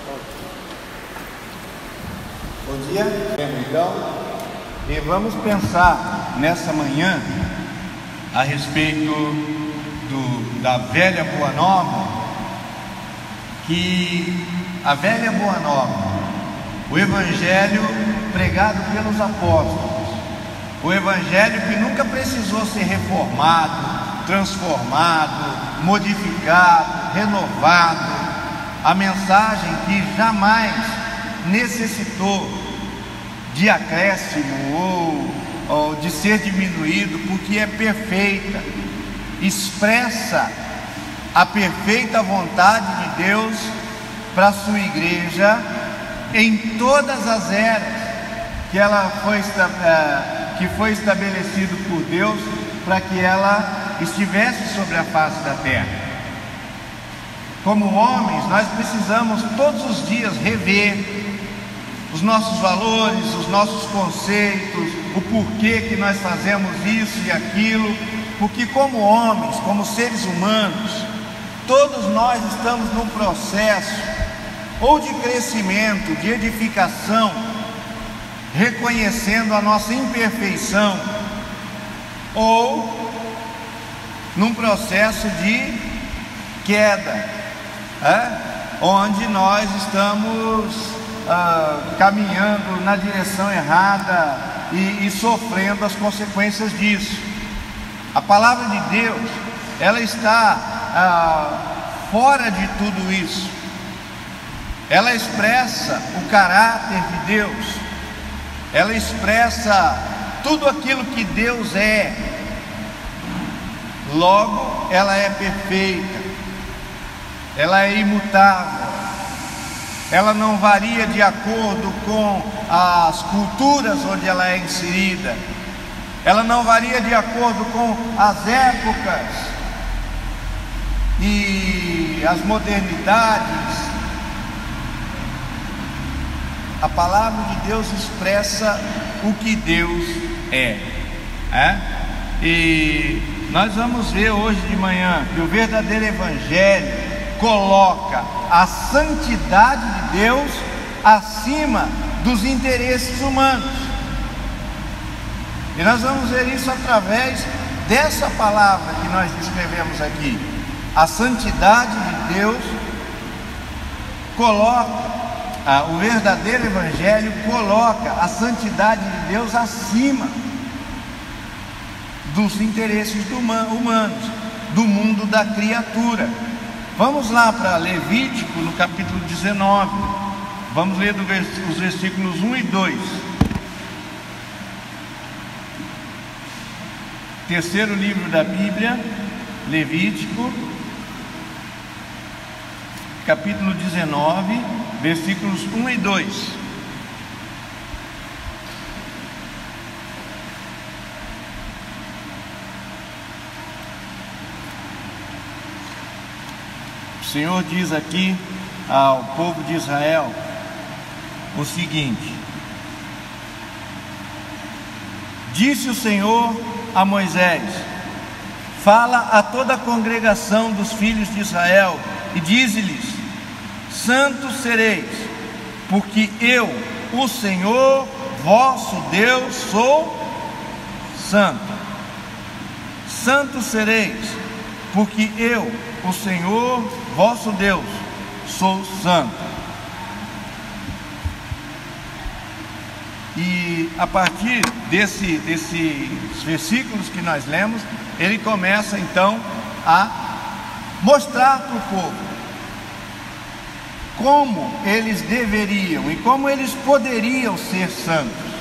Bom dia, então, e vamos pensar nessa manhã a respeito da velha boa nova, que a velha boa nova, o evangelho pregado pelos apóstolos, o evangelho que nunca precisou ser reformado, transformado, modificado, renovado, a mensagem que jamais necessitou de acréscimo ou de ser diminuído, porque é perfeita, expressa a perfeita vontade de Deus para a sua igreja em todas as eras que foi estabelecido por Deus para que ela estivesse sobre a face da terra. Como homens, nós precisamos todos os dias rever os nossos valores, os nossos conceitos, o porquê que nós fazemos isso e aquilo, porque como homens, como seres humanos, todos nós estamos num processo ou de crescimento, de edificação, reconhecendo a nossa imperfeição, ou num processo de queda, onde nós estamos caminhando na direção errada e sofrendo as consequências disso. A palavra de Deus, ela está fora de tudo isso. Ela expressa o caráter de Deus, ela expressa tudo aquilo que Deus é. Logo, ela é perfeita, ela é imutável, ela não varia de acordo com as culturas onde ela é inserida, ela não varia de acordo com as épocas e as modernidades. A palavra de Deus expressa o que Deus é. E nós vamos ver hoje de manhã que o verdadeiro evangelho coloca a santidade de Deus acima dos interesses humanos. E nós vamos ver isso através dessa palavra que nós descrevemos aqui. A santidade de Deus coloca, o verdadeiro evangelho coloca a santidade de Deus acima dos interesses humanos, do mundo da criatura. Vamos lá para Levítico, no capítulo 19. Vamos ler os versículos 1 e 2. Terceiro livro da Bíblia, Levítico, capítulo 19, versículos 1 e 2. O Senhor diz aqui ao povo de Israel o seguinte: disse o Senhor a Moisés: fala a toda a congregação dos filhos de Israel e dize-lhes: santos sereis, porque eu, o Senhor vosso Deus, sou santo. Santos sereis, porque eu, o Senhor vosso Deus, sou santo. E a partir desses versículos que nós lemos, ele começa então a mostrar para o povo como eles deveriam e como eles poderiam ser santos.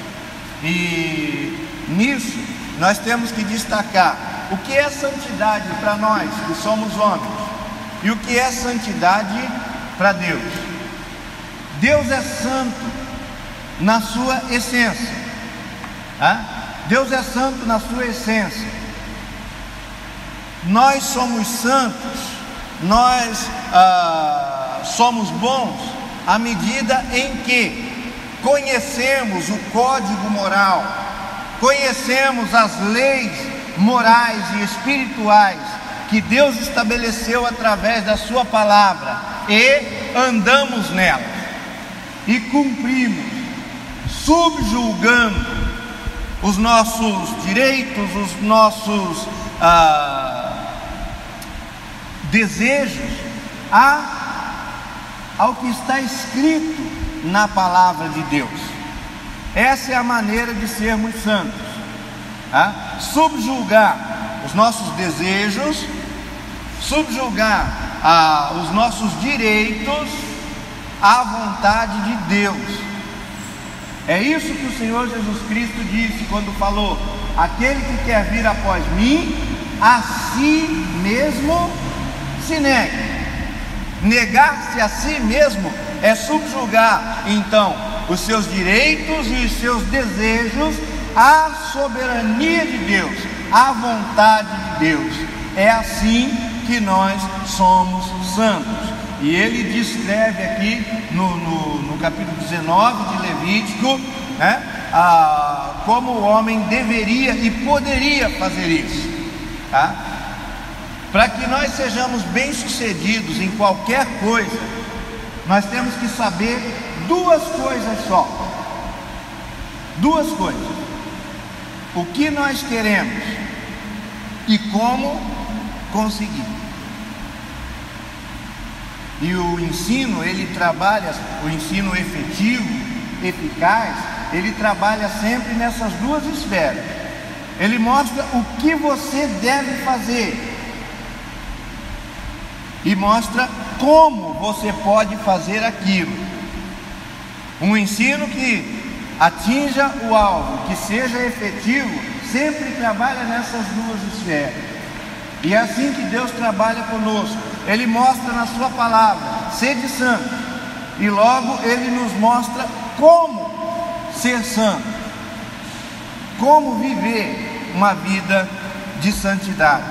E nisso nós temos que destacar o que é santidade para nós que somos homens e o que é santidade para Deus. Deus é santo na sua essência. Deus é santo na sua essência. Nós somos santos, nós somos bons à medida em que conhecemos o código moral, conhecemos as leis morais e espirituais que Deus estabeleceu através da sua palavra e andamos nelas. e cumprimos, subjulgando os nossos direitos, os nossos desejos ao que está escrito na palavra de Deus. Essa é a maneira de sermos santos, subjulgar os nossos desejos, subjulgar os nossos direitos à vontade de Deus. É isso que o Senhor Jesus Cristo disse quando falou: aquele que quer vir após mim, a si mesmo se negue. Negar-se a si mesmo é subjugar então os seus direitos e os seus desejos à soberania de Deus, à vontade de Deus. É assim que nós somos santos. E ele descreve aqui no capítulo 19 de Levítico, como o homem deveria e poderia fazer isso, Para que nós sejamos bem-sucedidos em qualquer coisa, nós temos que saber duas coisas só. Duas coisas: o que nós queremos e como conseguir. E o ensino, ele trabalha, o ensino efetivo, eficaz, ele trabalha sempre nessas duas esferas. Ele mostra o que você deve fazer e mostra como você pode fazer aquilo. Um ensino que atinja o alvo, que seja efetivo, sempre trabalha nessas duas esferas. E é assim que Deus trabalha conosco. Ele mostra na sua palavra: sede santo, e logo ele nos mostra como ser santo, como viver uma vida de santidade.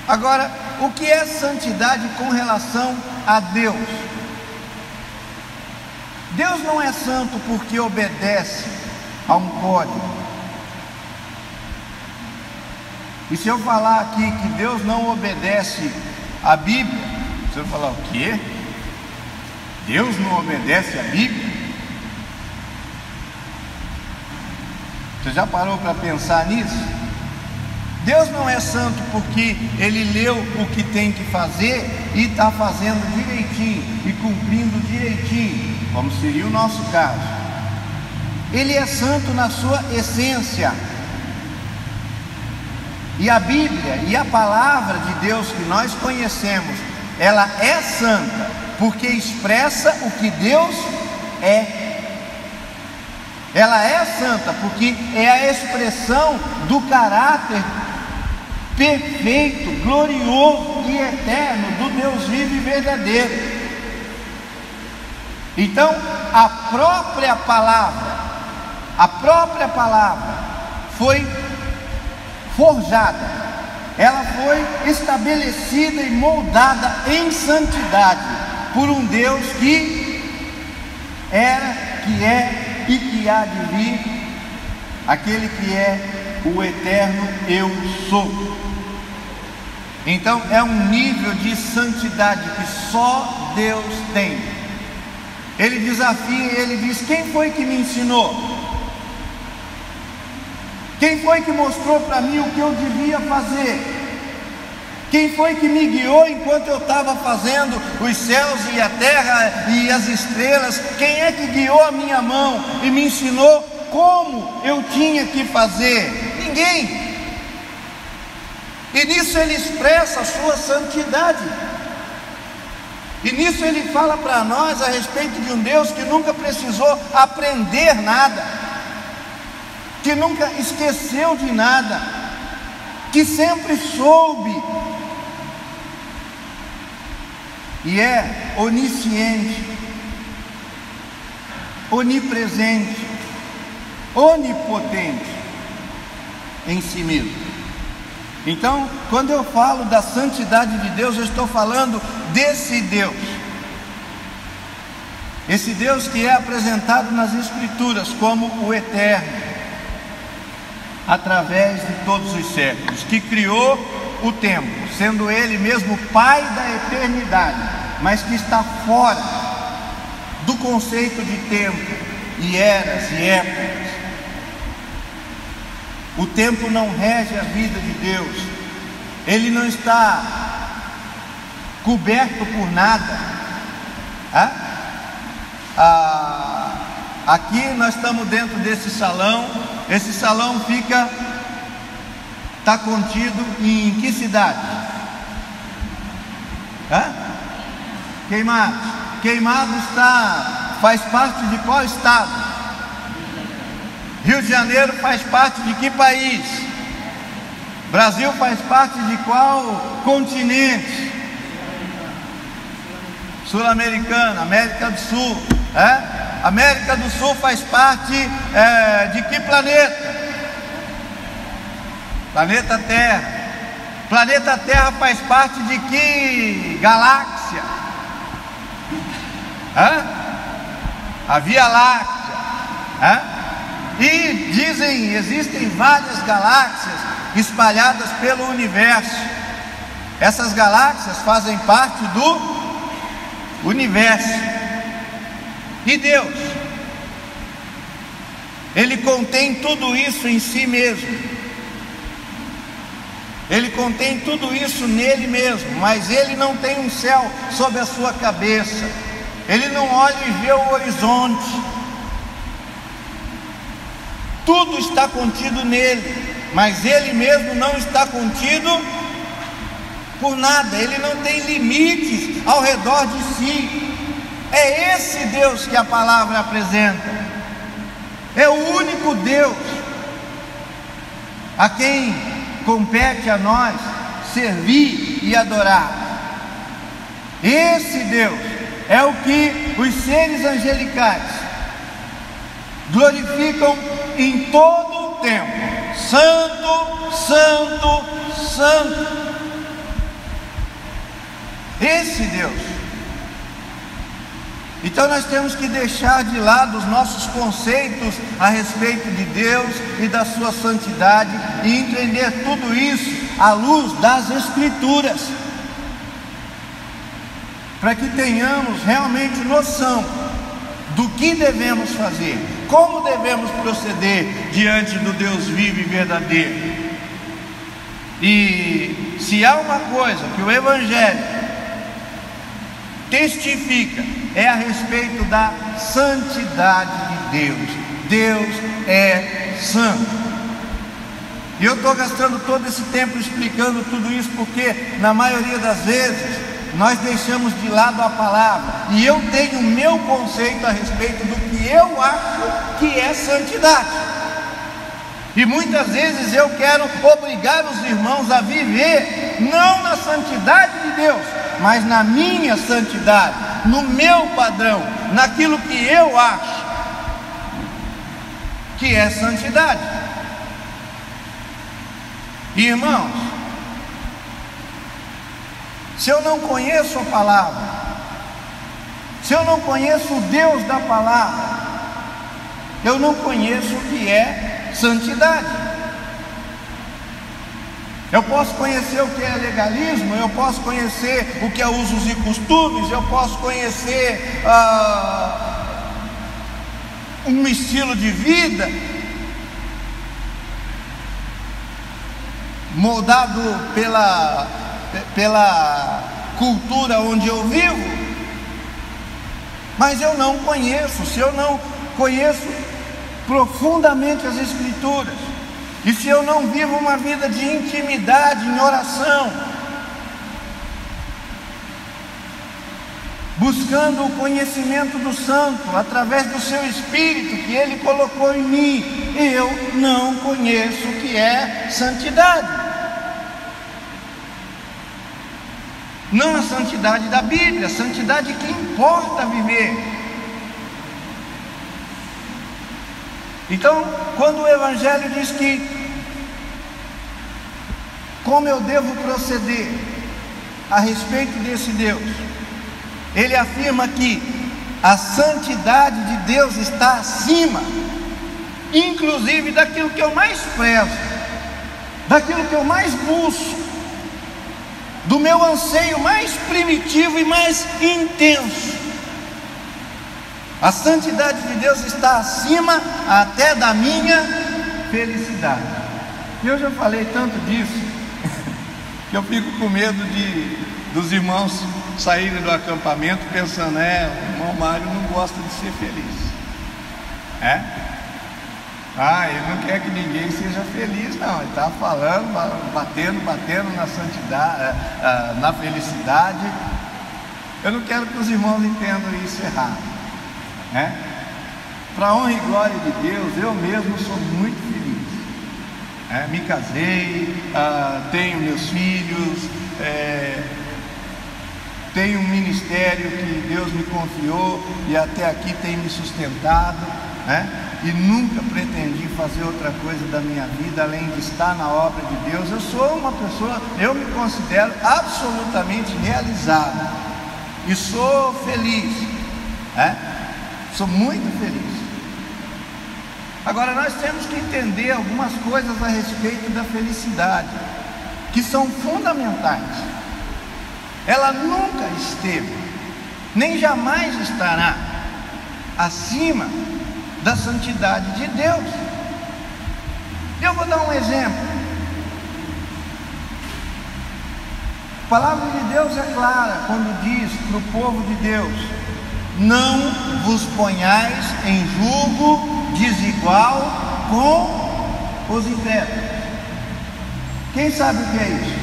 Agora, o que é santidade com relação a Deus? Deus não é santo porque obedece a um código. E se eu falar aqui que Deus não obedece à Bíblia, você vai falar: o quê? Deus não obedece à Bíblia? Você já parou para pensar nisso? Deus não é santo porque ele leu o que tem que fazer e está fazendo direitinho e cumprindo direitinho, como seria o nosso caso. Ele é santo na sua essência. E a Bíblia e a palavra de Deus que nós conhecemos, ela é santa porque expressa o que Deus é. Ela é santa porque é a expressão do caráter perfeito, glorioso e eterno do Deus vivo e verdadeiro. Então, a própria palavra foi forjada, ela foi estabelecida e moldada em santidade por um Deus que era, que é e que há de vir, aquele que é o eterno eu sou. Então é um nível de santidade que só Deus tem. Ele desafia, ele diz: quem foi que me ensinou? Quem foi que mostrou para mim o que eu devia fazer? Quem foi que me guiou enquanto eu estava fazendo os céus e a terra e as estrelas? Quem é que guiou a minha mão e me ensinou como eu tinha que fazer? Ninguém. E nisso ele expressa a sua santidade. E nisso ele fala para nós a respeito de um Deus que nunca precisou aprender nada, que nunca esqueceu de nada, que sempre soube, e é onisciente, onipresente, onipotente em si mesmo. Então, quando eu falo da santidade de Deus, eu estou falando desse Deus, esse Deus que é apresentado nas Escrituras como o Eterno, através de todos os séculos, que criou o tempo, sendo Ele mesmo Pai da eternidade, mas que está fora do conceito de tempo e eras e épocas. O tempo não rege a vida de Deus, ele não está coberto por nada. Aqui nós estamos dentro desse salão. Esse salão está contido em que cidade? Queimados faz parte de qual estado? Rio de Janeiro faz parte de que país? Brasil faz parte de qual continente? Sul-americana, América do Sul. América do Sul faz parte de que planeta? Planeta Terra. Planeta Terra faz parte de que galáxia? A Via Láctea. E dizem, existem várias galáxias espalhadas pelo universo. Essas galáxias fazem parte do universo. E Deus, ele contém tudo isso em si mesmo. Ele contém tudo isso nele mesmo, mas ele não tem um céu sobre a sua cabeça. Ele não olha e vê o horizonte. Tudo está contido nele, mas ele mesmo não está contido por nada. Ele não tem limites ao redor de si. É esse Deus que a palavra apresenta. É o único Deus a quem compete a nós servir e adorar. Esse Deus é o que os seres angelicais glorificam em todo o tempo. Santo, santo, santo. Esse Deus. Então nós temos que deixar de lado os nossos conceitos a respeito de Deus e da sua santidade e entender tudo isso à luz das Escrituras, para que tenhamos realmente noção do que devemos fazer, como devemos proceder diante do Deus vivo e verdadeiro. E se há uma coisa que o Evangelho testifica, é a respeito da santidade de Deus. Deus é santo. E eu estou gastando todo esse tempo explicando tudo isso porque na maioria das vezes nós deixamos de lado a palavra, e eu tenho o meu conceito a respeito do que eu acho que é santidade. E muitas vezes eu quero obrigar os irmãos a viver não na santidade de Deus, mas na minha santidade, no meu padrão, naquilo que eu acho que é santidade. Irmãos, se eu não conheço a palavra, se eu não conheço o Deus da palavra, eu não conheço o que é santidade. Eu posso conhecer o que é legalismo, eu posso conhecer o que é usos e costumes, eu posso conhecer um estilo de vida moldado pela cultura onde eu vivo, mas eu não conheço. Se eu não conheço profundamente as Escrituras, e se eu não vivo uma vida de intimidade em oração, buscando o conhecimento do Santo através do seu Espírito que Ele colocou em mim, eu não conheço o que é santidade. Não a santidade da Bíblia, a santidade que importa viver. Então, quando o Evangelho diz que como eu devo proceder a respeito desse Deus, ele afirma que a santidade de Deus está acima, inclusive daquilo que eu mais prezo, daquilo que eu mais busco, do meu anseio mais primitivo e mais intenso. A santidade de Deus está acima até da minha felicidade. E eu já falei tanto disso que eu fico com medo dos irmãos saírem do acampamento pensando: o irmão Mário não gosta de ser feliz. Ele não quer que ninguém seja feliz, não. Ele está falando, batendo na santidade, na felicidade. Eu não quero que os irmãos entendam isso errado, Para a honra e glória de Deus, eu mesmo sou muito feliz. Me casei, tenho meus filhos, tenho um ministério que Deus me confiou e até aqui tem me sustentado, e nunca pretendi fazer outra coisa da minha vida além de estar na obra de Deus. Eu sou uma pessoa, eu me considero absolutamente realizado e sou feliz, sou muito feliz. Agora nós temos que entender algumas coisas a respeito da felicidade, que são fundamentais. Ela nunca esteve, nem jamais estará acima da santidade de Deus. Eu vou dar um exemplo. A palavra de Deus é clara quando diz para o povo de Deus: não vos ponhais em julgo desigual com os incrédulos. Quem sabe o que é isso?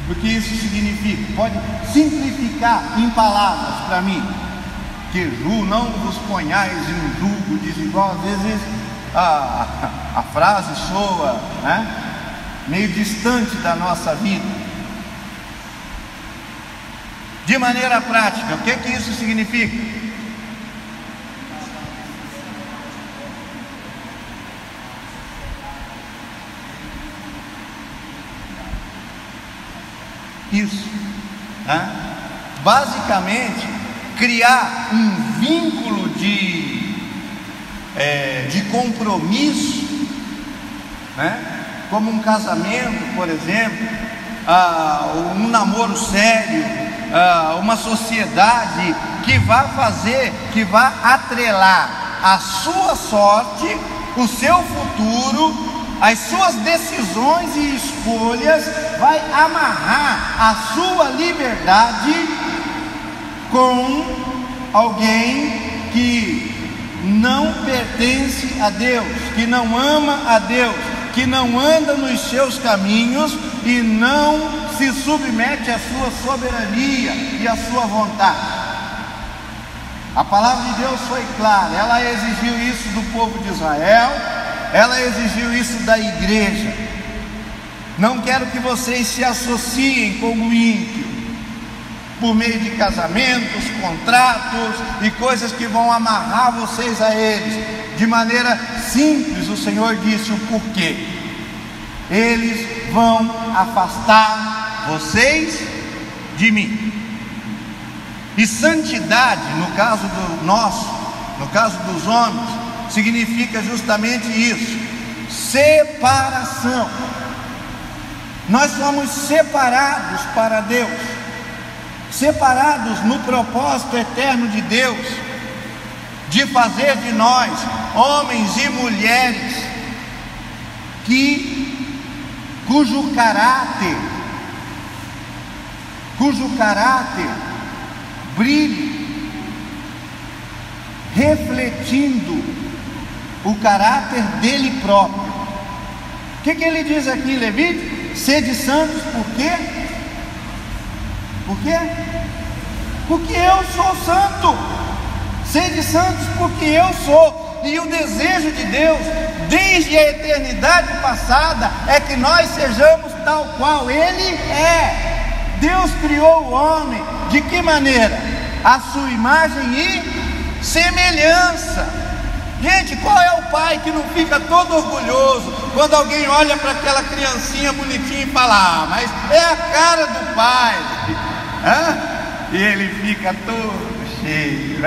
O que isso significa? Pode simplificar em palavras para mim? Que não vos ponhais em julgo desigual. Às vezes a frase soa meio distante da nossa vida. De maneira prática, o que isso significa? Isso, basicamente, criar um vínculo de compromisso, como um casamento, por exemplo, um namoro sério, uma sociedade que vai atrelar a sua sorte, o seu futuro, as suas decisões e escolhas, vai amarrar a sua liberdade com alguém que não pertence a Deus, que não ama a Deus, que não anda nos seus caminhos e não se submete à sua soberania e à sua vontade. A palavra de Deus foi clara, ela exigiu isso do povo de Israel, ela exigiu isso da igreja. Não quero que vocês se associem com o ímpio por meio de casamentos, contratos e coisas que vão amarrar vocês a eles. De maneira simples, o Senhor disse o porquê: eles vão afastar vocês de mim. E santidade, no caso no caso dos homens, significa justamente isso: separação. Nós somos separados para Deus, separados no propósito eterno de Deus, de fazer de nós homens e mulheres cujo caráter brilhe, refletindo o caráter dele próprio. O que ele diz aqui em Levítico? Sede santos, por quê? Por quê? Porque eu sou santo. Sede santos porque eu sou. E o desejo de Deus, desde a eternidade passada, é que nós sejamos tal qual Ele é. Deus criou o homem de que maneira? A sua imagem e semelhança. Gente, qual é o pai que não fica todo orgulhoso quando alguém olha para aquela criancinha bonitinha e fala: mas é a cara do pai, e ele fica todo cheio,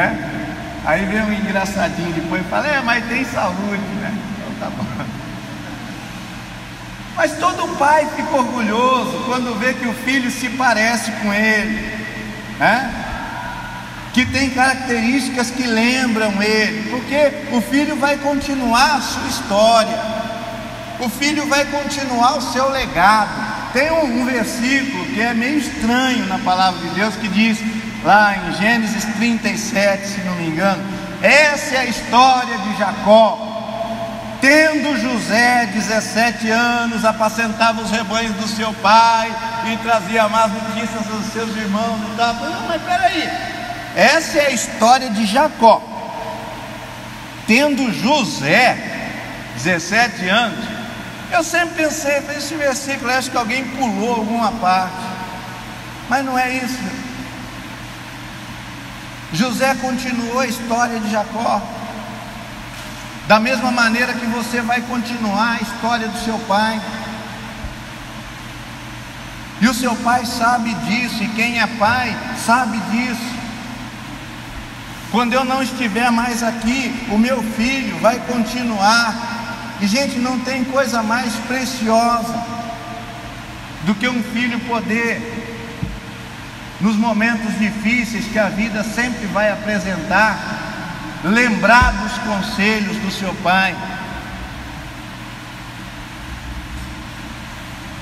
Aí vem um engraçadinho depois e fala: mas tem saúde, Então tá bom. Mas todo pai fica orgulhoso quando vê que o filho se parece com ele, que tem características que lembram ele, porque o filho vai continuar a sua história, o filho vai continuar o seu legado. Tem um versículo que é meio estranho na palavra de Deus, que diz lá em Gênesis 37, se não me engano: essa é a história de Jacó. Tendo José 17 anos, apacentava os rebanhos do seu pai e trazia más notícias aos seus irmãos e tal. Não, mas peraí, essa é a história de Jacó. Tendo José 17 anos, eu sempre pensei, esse versículo, acho que alguém pulou alguma parte, mas não é isso. José continuou a história de Jacó, da mesma maneira que você vai continuar a história do seu pai, e o seu pai sabe disso, e quem é pai sabe disso. Quando eu não estiver mais aqui, o meu filho vai continuar. E gente, não tem coisa mais preciosa do que um filho poder, nos momentos difíceis que a vida sempre vai apresentar, lembrar dos conselhos do seu pai.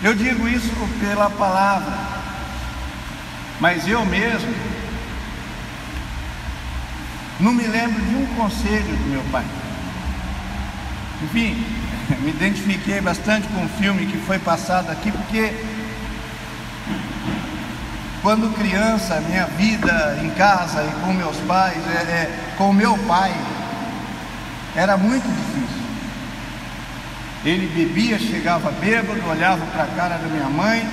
Eu digo isso pela palavra, mas eu mesmo não me lembro de um conselho do meu pai. Enfim, me identifiquei bastante com o filme que foi passado aqui, porque quando criança, minha vida em casa e com meus pais, com meu pai, era muito difícil. Ele bebia, chegava bêbado, olhava para a cara da minha mãe,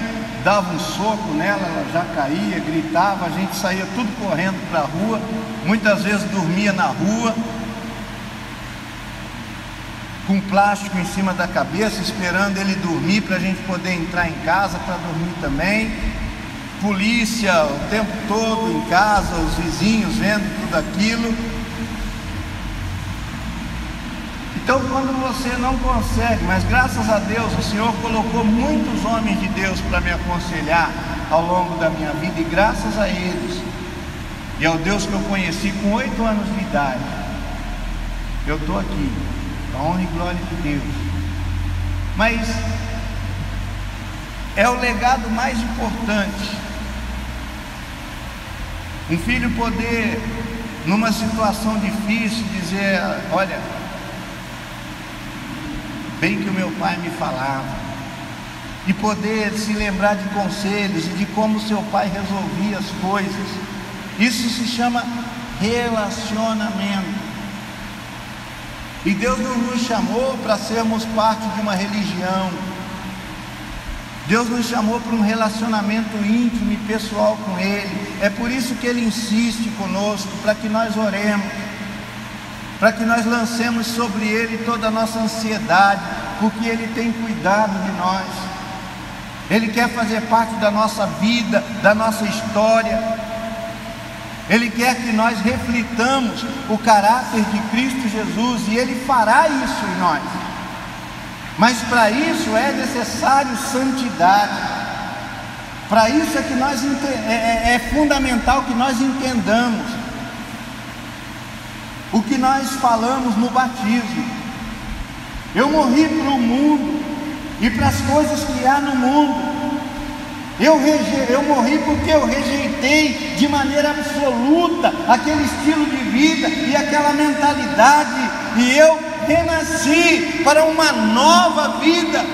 dava um soco nela, ela já caía, gritava, a gente saía tudo correndo para a rua, muitas vezes dormia na rua, com plástico em cima da cabeça, esperando ele dormir para a gente poder entrar em casa para dormir também. Polícia o tempo todo em casa, os vizinhos vendo tudo aquilo. Então, quando você não consegue, mas graças a Deus o Senhor colocou muitos homens de Deus para me aconselhar ao longo da minha vida, e graças a eles e ao Deus que eu conheci com 8 anos de idade, eu estou aqui. A honra e glória de Deus. Mas é o legado mais importante. Um filho poder, numa situação difícil, dizer: olha, bem que o meu pai me falava, e poder se lembrar de conselhos e de como seu pai resolvia as coisas. Isso se chama relacionamento. E Deus não nos chamou para sermos parte de uma religião. Deus nos chamou para um relacionamento íntimo e pessoal com Ele. É por isso que Ele insiste conosco, para que nós oremos, para que nós lancemos sobre Ele toda a nossa ansiedade, porque Ele tem cuidado de nós. Ele quer fazer parte da nossa vida, da nossa história. Ele quer que nós reflitamos o caráter de Cristo Jesus, e Ele fará isso em nós. Mas para isso é necessário santidade. Para isso é que é fundamental que nós entendamos o que nós falamos no batismo. Eu morri para o mundo e para as coisas que há no mundo. Eu morri porque eu rejeitei de maneira absoluta aquele estilo de vida e aquela mentalidade, e eu renasci para uma nova vida.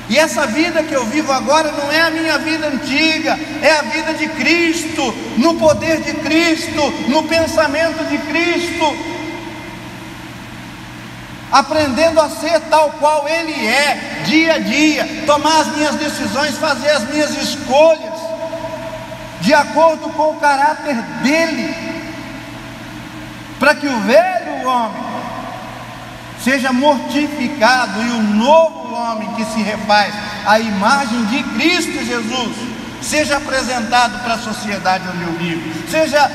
E essa vida que eu vivo agora não é a minha vida antiga, é a vida de Cristo, no poder de Cristo, no pensamento de Cristo, aprendendo a ser tal qual Ele é, dia a dia, tomar as minhas decisões, fazer as minhas escolhas, de acordo com o caráter dEle, para que o velho homem seja mortificado e o novo homem que se refaz à imagem de Cristo Jesus seja apresentado para a sociedade onde eu vivo, seja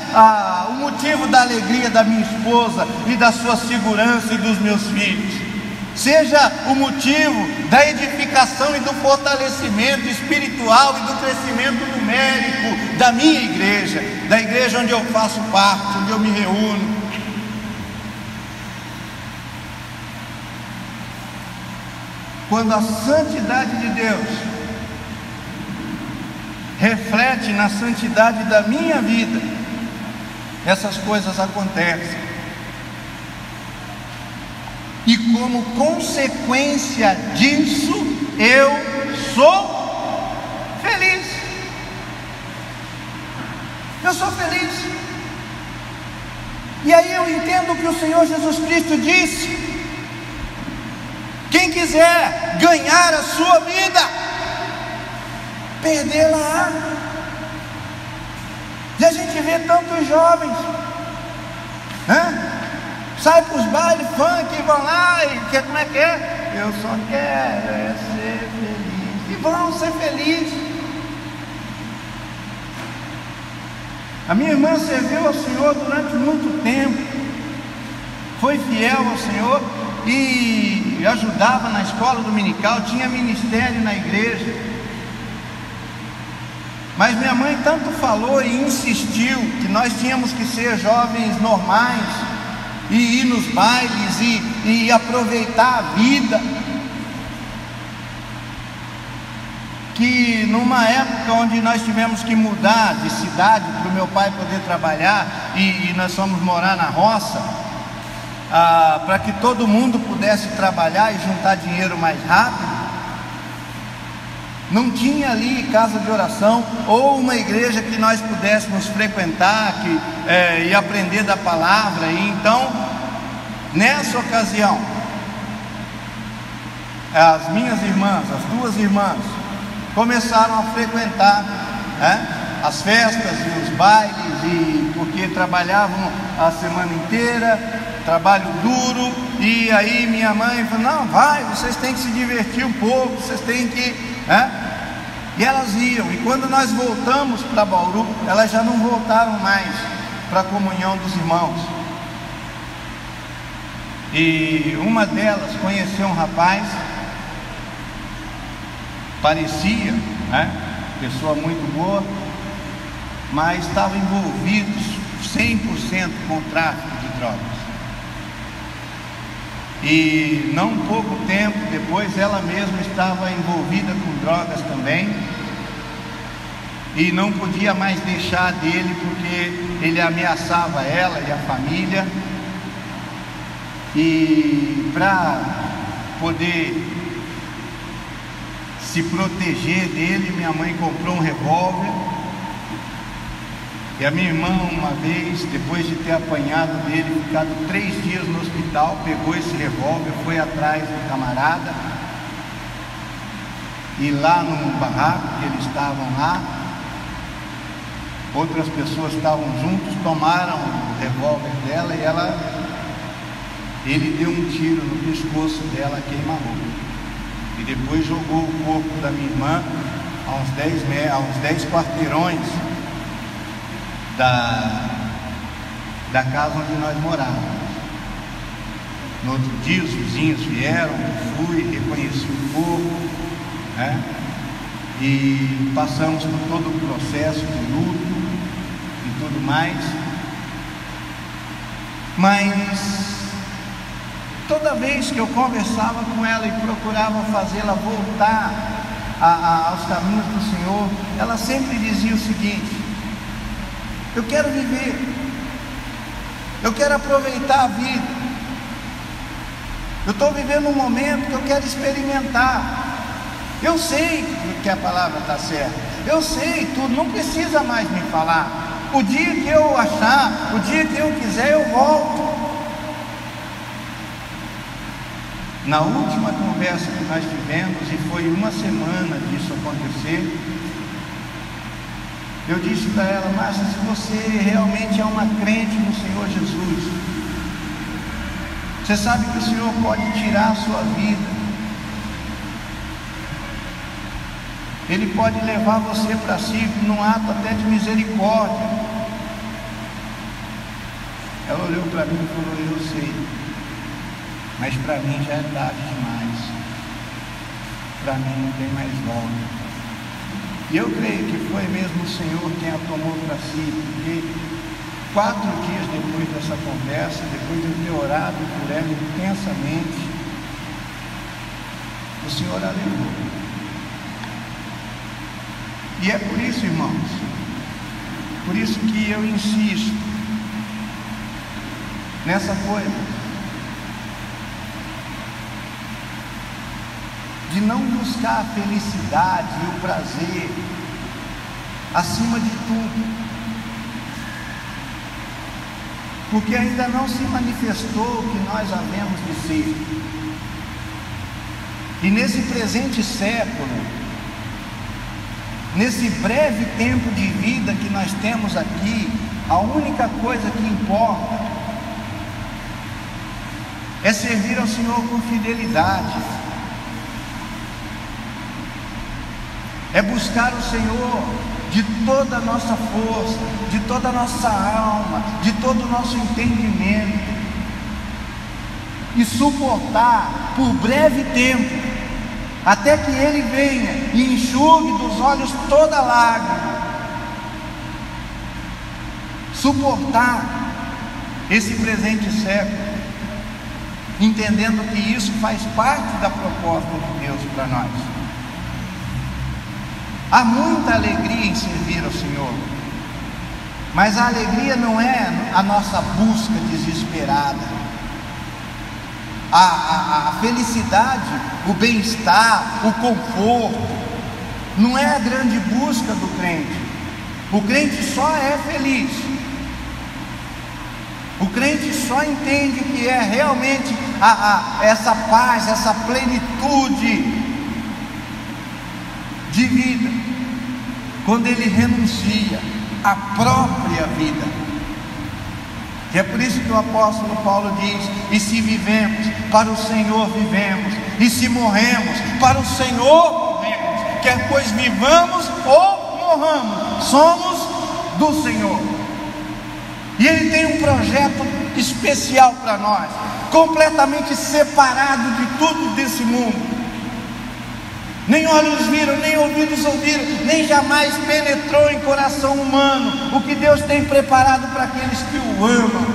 o motivo da alegria da minha esposa e da sua segurança e dos meus filhos, seja o motivo da edificação e do fortalecimento espiritual e do crescimento numérico da minha igreja, da igreja onde eu faço parte, onde eu me reúno. Quando a santidade de Deus reflete na santidade da minha vida, essas coisas acontecem. E como consequência disso, eu sou feliz. Eu sou feliz. E aí eu entendo o que o Senhor Jesus Cristo disse: quem quiser ganhar a sua vida, perdê-la. E a gente vê tantos jovens, sai para os bailes funk e vão lá e como é que é? Eu só quero ser feliz. E vão ser felizes. A minha irmã serviu ao Senhor durante muito tempo, foi fiel ao Senhor e ajudava na escola dominical, tinha ministério na igreja. Mas minha mãe tanto falou e insistiu que nós tínhamos que ser jovens normais e ir nos bailes e aproveitar a vida, que numa época onde nós tivemos que mudar de cidade para o meu pai poder trabalhar e nós fomos morar na roça, para que todo mundo pudesse trabalhar e juntar dinheiro mais rápido, não tinha ali casa de oração ou uma igreja que nós pudéssemos frequentar e aprender da palavra. E então, nessa ocasião, as minhas irmãs, as duas irmãs, começaram a frequentar as festas e os bailes, porque trabalhavam a semana inteira, trabalho duro. E aí minha mãe falou: não, vai, vocês têm que se divertir um pouco, vocês têm que... E elas iam, e quando nós voltamos para Bauru, elas já não voltaram mais para a comunhão dos irmãos. E uma delas conheceu um rapaz, parecia, pessoa muito boa, mas estava envolvido 100% com o tráfico de drogas. E não pouco tempo depois ela mesma estava envolvida com drogas também, e não podia mais deixar dele porque ele ameaçava ela e a família. E para poder se proteger dele, minha mãe comprou um revólver. E a minha irmã, uma vez, depois de ter apanhado dele, ficado 3 dias no hospital, pegou esse revólver, foi atrás do camarada, e lá no barraco que eles estavam lá, outras pessoas estavam juntos, tomaram o revólver dela e ele deu um tiro no pescoço dela, queima-roupa, e depois jogou o corpo da minha irmã a uns 10 quarteirões da casa onde nós morávamos. No outro dia os vizinhos vieram, eu fui, reconheci o corpo, e passamos por todo o processo de luto e tudo mais. Mas toda vez que eu conversava com ela e procurava fazê-la voltar aos caminhos do Senhor, ela sempre dizia o seguinte: eu quero viver, eu quero aproveitar a vida, eu estou vivendo um momento que eu quero experimentar. Eu sei que a palavra está certa, eu sei tudo, não precisa mais me falar. O dia que eu achar, o dia que eu quiser, eu volto. Na última conversa que nós tivemos, e foi uma semana disso acontecer, eu disse para ela: Márcia, se você realmente é uma crente no Senhor Jesus, você sabe que o Senhor pode tirar a sua vida, Ele pode levar você para si num ato até de misericórdia. Ela olhou para mim e falou: eu sei. mas para mim já é tarde demais. Para mim não tem mais volta. E eu creio que foi mesmo o Senhor quem a tomou para si, porque 4 dias depois dessa conversa, depois de eu ter orado por ela intensamente, o Senhor a levou. E é por isso, irmãos, por isso que eu insisto nessa coisa de não buscar a felicidade e o prazer acima de tudo, porque ainda não se manifestou o que nós havemos de ser. E nesse presente século, nesse breve tempo de vida que nós temos aqui, a única coisa que importa é servir ao Senhor com fidelidade, é buscar o Senhor de toda a nossa força, de toda a nossa alma, de todo o nosso entendimento, e suportar por breve tempo, até que Ele venha e enxugue dos olhos toda lágrima. Suportar esse presente século, entendendo que isso faz parte da proposta de Deus para nós. Há muita alegria em servir ao Senhor, mas a alegria não é a nossa busca desesperada. A felicidade, o bem-estar, o conforto, não é a grande busca do crente. O crente só é feliz, o crente só entende o que é realmente essa paz, essa plenitude de vida, quando ele renuncia à própria vida. E é por isso que o apóstolo Paulo diz: e se vivemos, para o Senhor vivemos, e se morremos, para o Senhor morremos, quer pois vivamos ou morramos, somos do Senhor. E Ele tem um projeto especial para nós, completamente separado de tudo desse mundo. Nem olhos viram, nem ouvidos ouviram, nem jamais penetrou em coração humano o que Deus tem preparado para aqueles que o amam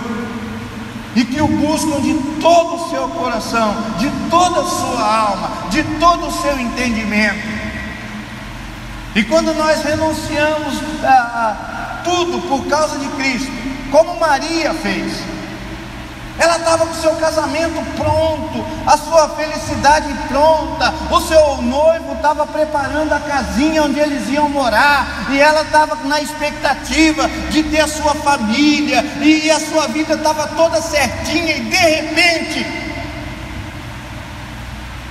e que o buscam de todo o seu coração, de toda a sua alma, de todo o seu entendimento. E quando nós renunciamos a tudo por causa de Cristo, como Maria fez, ela estava com o seu casamento pronto, a sua felicidade pronta, o seu noivo estava preparando a casinha onde eles iam morar, e ela estava na expectativa de ter a sua família, e a sua vida estava toda certinha, e de repente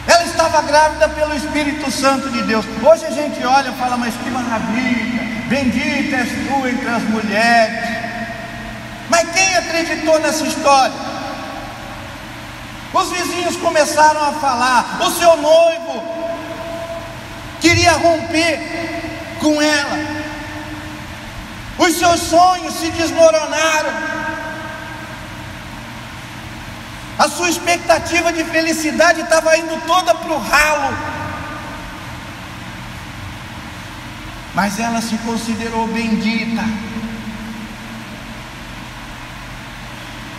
ela estava grávida pelo Espírito Santo de Deus. Hoje a gente olha e fala: mas que maravilha, bendita és tu entre as mulheres. Mas quem acreditou nessa história? Os vizinhos começaram a falar, o seu noivo queria romper com ela, os seus sonhos se desmoronaram, a sua expectativa de felicidade estava indo toda para o ralo. Mas ela se considerou bendita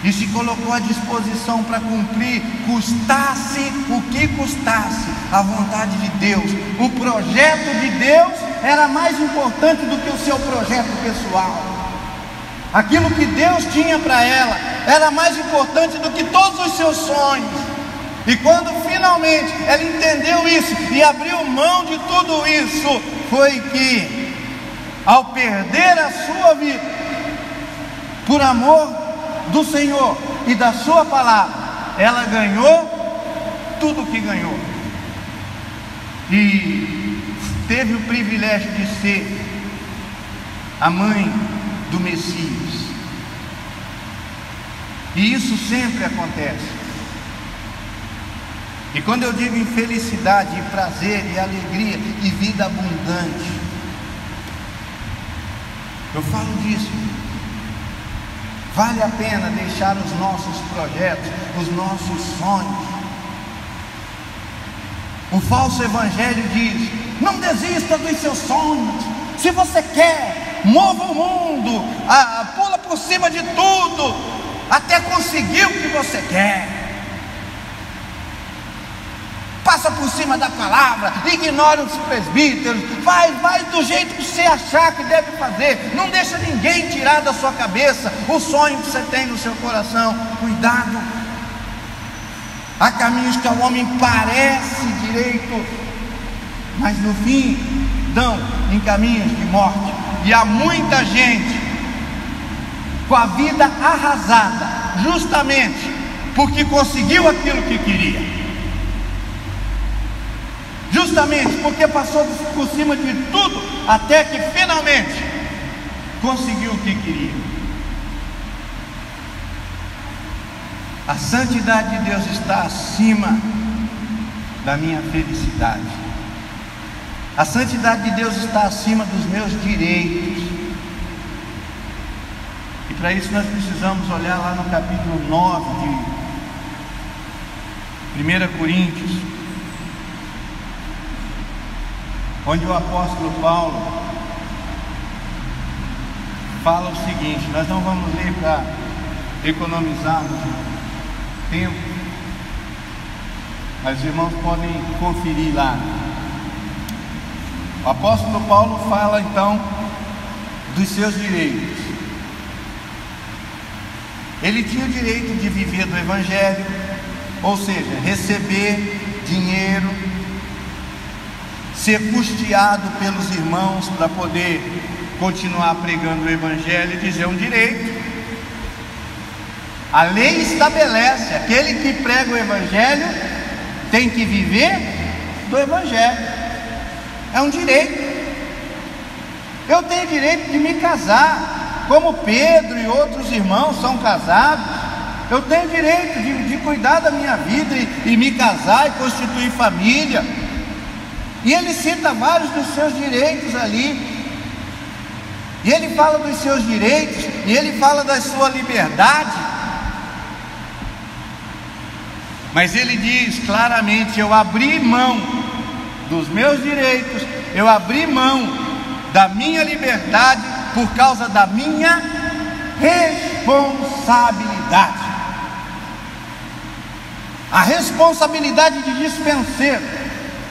e se colocou à disposição para cumprir, custasse o que custasse, a vontade de Deus. O projeto de Deus era mais importante do que o seu projeto pessoal. Aquilo que Deus tinha para ela era mais importante do que todos os seus sonhos. E quando finalmente ela entendeu isso e abriu mão de tudo isso, foi que, ao perder a sua vida por amor do Senhor e da sua palavra, ela ganhou tudo o que ganhou, e teve o privilégio de ser a mãe do Messias. E isso sempre acontece. E quando eu digo em felicidade, e prazer, e alegria, e vida abundante, eu falo disso. Vale a pena deixar os nossos projetos, os nossos sonhos. O falso evangelho diz: não desista dos seus sonhos. Se você quer, mova o mundo, pula por cima de tudo, até conseguir o que você quer. Passa por cima da palavra, ignora os presbíteros, vai do jeito que você achar que deve fazer. Não deixa ninguém tirar da sua cabeça o sonho que você tem no seu coração. Cuidado. Há caminhos que ao homem parece direito, mas no fim dão em caminhos de morte. E há muita gente com a vida arrasada, justamente porque conseguiu aquilo que queria, justamente porque passou por cima de tudo, até que finalmente conseguiu o que queria. A santidade de Deus está acima da minha felicidade. A santidade de Deus está acima dos meus direitos. E para isso nós precisamos olhar lá no capítulo 9 de 1 Coríntios, onde o apóstolo Paulo fala o seguinte. Nós não vamos ler para economizarmos tempo, mas os irmãos podem conferir lá. O apóstolo Paulo fala então dos seus direitos. Ele tinha o direito de viver do evangelho, ou seja, receber dinheiro, ser custeado pelos irmãos para poder continuar pregando o evangelho. Diz: é um direito. A lei estabelece: aquele que prega o evangelho tem que viver do evangelho. É um direito. Eu tenho direito de me casar, como Pedro e outros irmãos são casados. Eu tenho direito de cuidar da minha vida e me casar e constituir família. E ele cita vários dos seus direitos ali. E ele fala dos seus direitos, e ele fala da sua liberdade. Mas ele diz claramente: eu abri mão dos meus direitos, eu abri mão da minha liberdade por causa da minha responsabilidade. A responsabilidade de dispenseiro,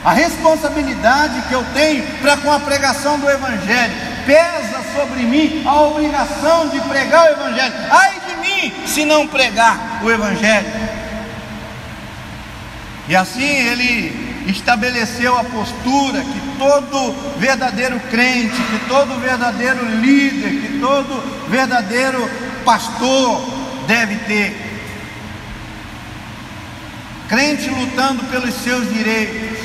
a responsabilidade que eu tenho para com a pregação do evangelho, pesa sobre mim a obrigação de pregar o evangelho. Ai de mim se não pregar o evangelho. E assim ele estabeleceu a postura que todo verdadeiro crente, que todo verdadeiro líder, que todo verdadeiro pastor deve ter. Crente lutando pelos seus direitos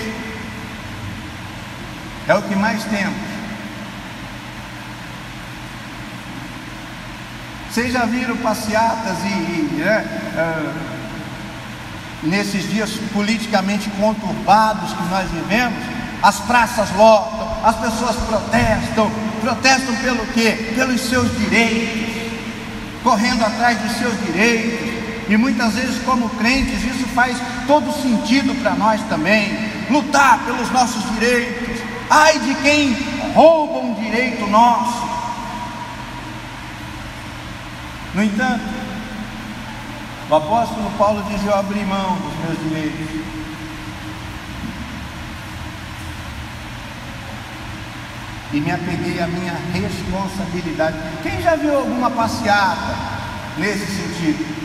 é o que mais temos. Vocês já viram passeatas nesses dias politicamente conturbados que nós vivemos? As praças lotam, as pessoas protestam pelo quê? Pelos seus direitos, correndo atrás dos seus direitos. E muitas vezes, como crentes, isso faz todo sentido para nós também, lutar pelos nossos direitos. Ai de quem rouba um direito nosso. No entanto, o apóstolo Paulo diz: eu abri mão dos meus direitos. E me apeguei à minha responsabilidade. Quem já viu alguma passeata nesse sentido?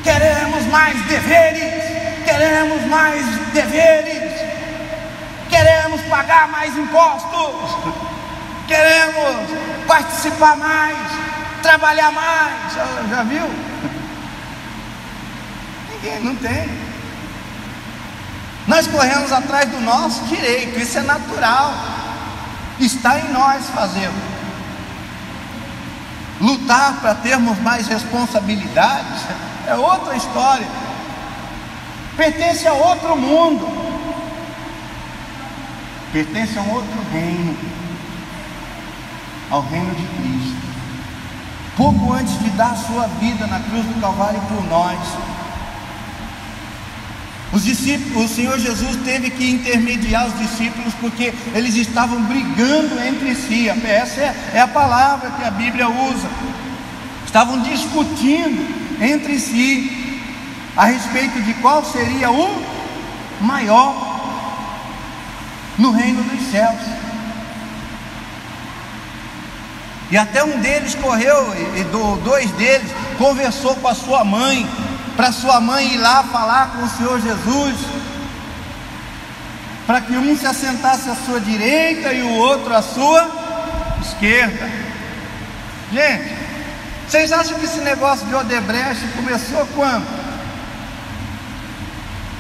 Queremos mais deveres, queremos mais deveres, queremos pagar mais impostos, queremos participar mais, trabalhar mais. Já viu? Ninguém, não tem. Nós corremos atrás do nosso direito, isso é natural, está em nós fazê-lo. Lutar para termos mais responsabilidades é outra história, pertence a outro mundo, pertence a um outro reino, ao reino de Cristo. pouco antes de dar a sua vida na cruz do Calvário por nós. Os discípulos, o Senhor Jesus teve que intermediar os discípulos porque eles estavam brigando entre si. Essa é a palavra que a Bíblia usa. Estavam discutindo entre si a respeito de qual seria o maior no reino dos céus. E até um deles correu, e dois deles conversou com a sua mãe, para sua mãe ir lá falar com o Senhor Jesus, para que um se assentasse à sua direita e o outro à sua esquerda. Gente, vocês acham que esse negócio de Odebrecht começou quando?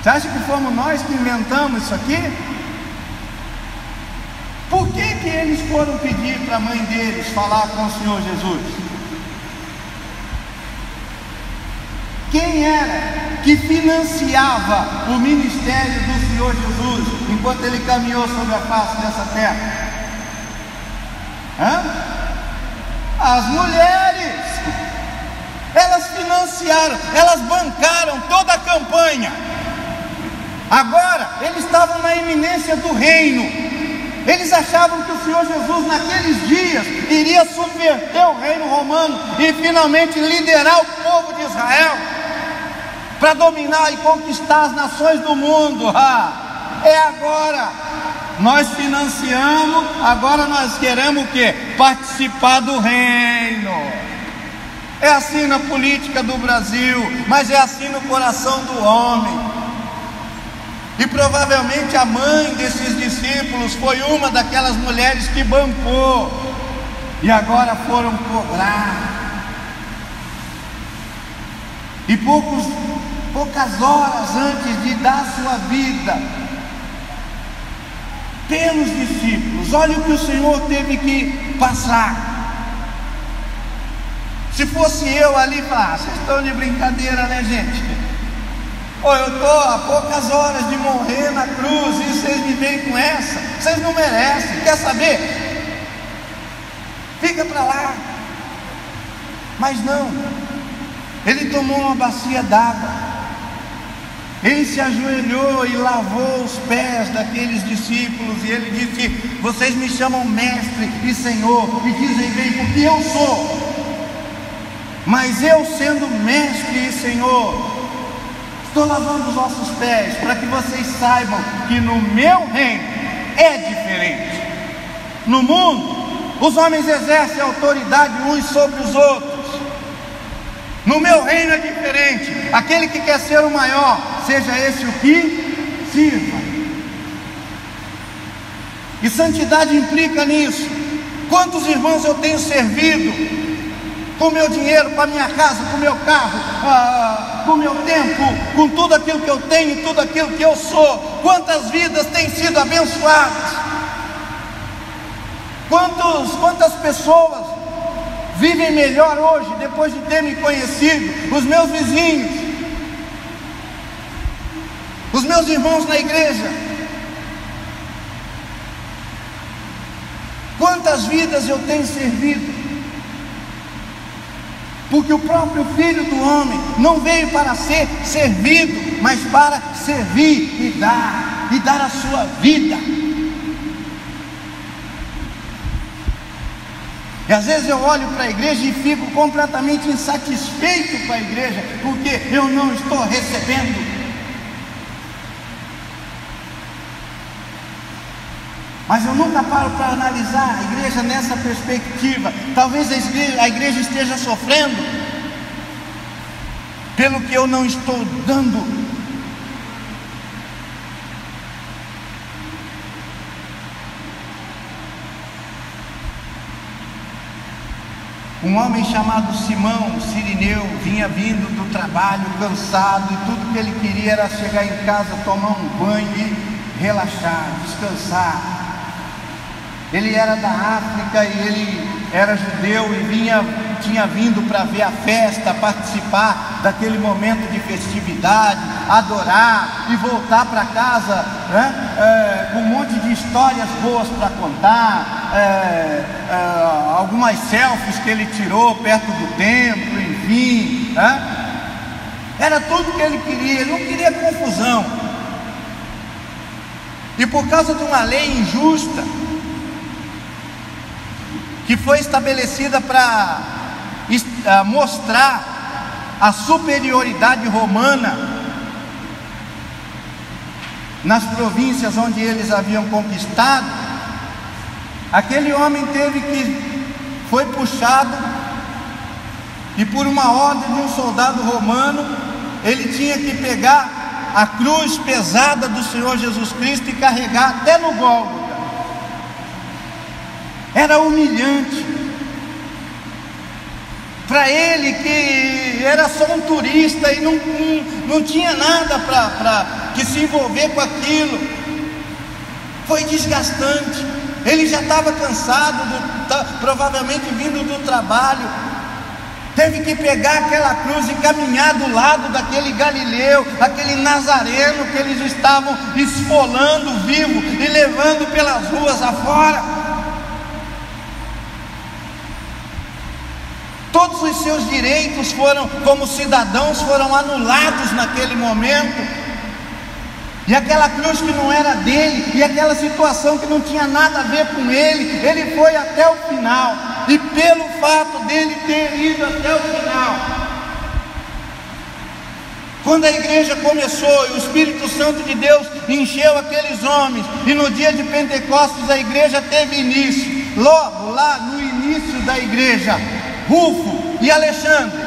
Você acha que fomos nós que inventamos isso aqui? Por que eles foram pedir para a mãe deles falar com o Senhor Jesus? Quem era que financiava o ministério do Senhor Jesus enquanto ele caminhou sobre a face dessa terra? As mulheres. Elas financiaram, elas bancaram toda a campanha. Agora, eles estavam na iminência do reino. Eles achavam que o Senhor Jesus naqueles dias iria subverter o reino romano e finalmente liderar o povo de Israel para dominar e conquistar as nações do mundo. É agora. Nós financiamos, agora nós queremos o quê? Participar do reino. É assim na política do Brasil, mas é assim no coração do homem. E provavelmente a mãe desses discípulos foi uma daquelas mulheres que bancou, e agora foram cobrar. E poucas horas antes de dar sua vida pelos discípulos, olha o que o Senhor teve que passar. Se fosse eu ali, falar, vocês estão de brincadeira, né, gente? Eu estou a poucas horas de morrer na cruz e vocês me vêm com essa. Vocês não merecem. Quer saber? Fica para lá. Mas não. Ele tomou uma bacia d'água. Ele se ajoelhou e lavou os pés daqueles discípulos. E ele disse: vocês me chamam mestre e senhor e dizem bem porque eu sou. Mas eu, sendo mestre e senhor, estou lavando os vossos pés para que vocês saibam que no meu reino é diferente. No mundo, os homens exercem autoridade uns sobre os outros. No meu reino é diferente. Aquele que quer ser o maior, seja esse o que sirva. E santidade implica nisso. Quantos irmãos eu tenho servido com o meu dinheiro, com a minha casa, com o meu carro, com o meu tempo, com tudo aquilo que eu tenho, tudo aquilo que eu sou. Quantas vidas têm sido abençoadas? Quantas pessoas vivem melhor hoje depois de ter me conhecido? Os meus vizinhos, os meus irmãos na igreja. Quantas vidas eu tenho servido? Porque o próprio Filho do Homem não veio para ser servido, mas para servir e dar a sua vida. E às vezes eu olho para a igreja e fico completamente insatisfeito com a igreja, porque eu não estou recebendo. Mas eu nunca paro para analisar a igreja nessa perspectiva. Talvez a igreja esteja sofrendo pelo que eu não estou dando. Um homem chamado Simão Sirineu vinha vindo do trabalho cansado, e tudo que ele queria era chegar em casa, tomar um banho e relaxar, descansar. Ele era da África e ele era judeu e tinha vindo para ver a festa, participar daquele momento de festividade, adorar e voltar para casa, né? com um monte de histórias boas para contar, algumas selfies que ele tirou perto do templo, enfim, era tudo que ele queria. Ele não queria confusão, e por causa de uma lei injusta que foi estabelecida para mostrar a superioridade romana nas províncias onde eles haviam conquistado, aquele homem foi puxado, e por uma ordem de um soldado romano, ele tinha que pegar a cruz pesada do Senhor Jesus Cristo e carregar até no Gólgota. Era humilhante para ele, que era só um turista e não tinha nada para que se envolver com aquilo. Foi desgastante. Ele já estava cansado, provavelmente vindo do trabalho. Teve que pegar aquela cruz e caminhar do lado daquele galileu, aquele nazareno que eles estavam esfolando vivo e levando pelas ruas afora. Todos os seus direitos como cidadãos, foram anulados naquele momento. E aquela cruz que não era dele, e aquela situação que não tinha nada a ver com ele, ele foi até o final. E pelo fato dele ter ido até o final, quando a igreja começou e o Espírito Santo de Deus encheu aqueles homens, e no dia de Pentecostes a igreja teve início, logo lá no início da igreja, Rufo e Alexandre,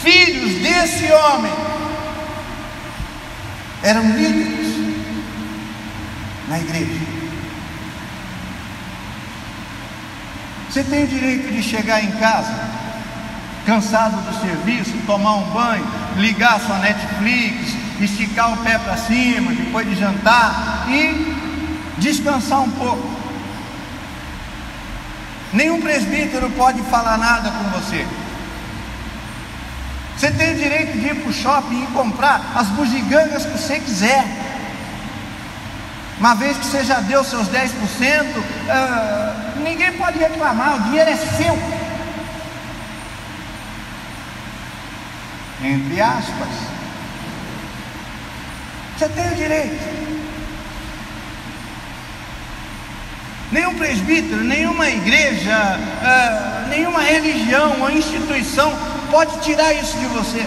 filhos desse homem, eram líderes na igreja. Você tem o direito de chegar em casa, cansado do serviço, tomar um banho, ligar a sua Netflix, esticar o pé para cima depois de jantar e descansar um pouco. Nenhum presbítero pode falar nada com você. Você tem o direito de ir para o shopping e comprar as bugigangas que você quiser. Uma vez que você já deu seus 10%, ninguém pode reclamar, o dinheiro é seu. Entre aspas. Você tem o direito. Nenhum presbítero, nenhuma igreja, nenhuma religião ou instituição pode tirar isso de você.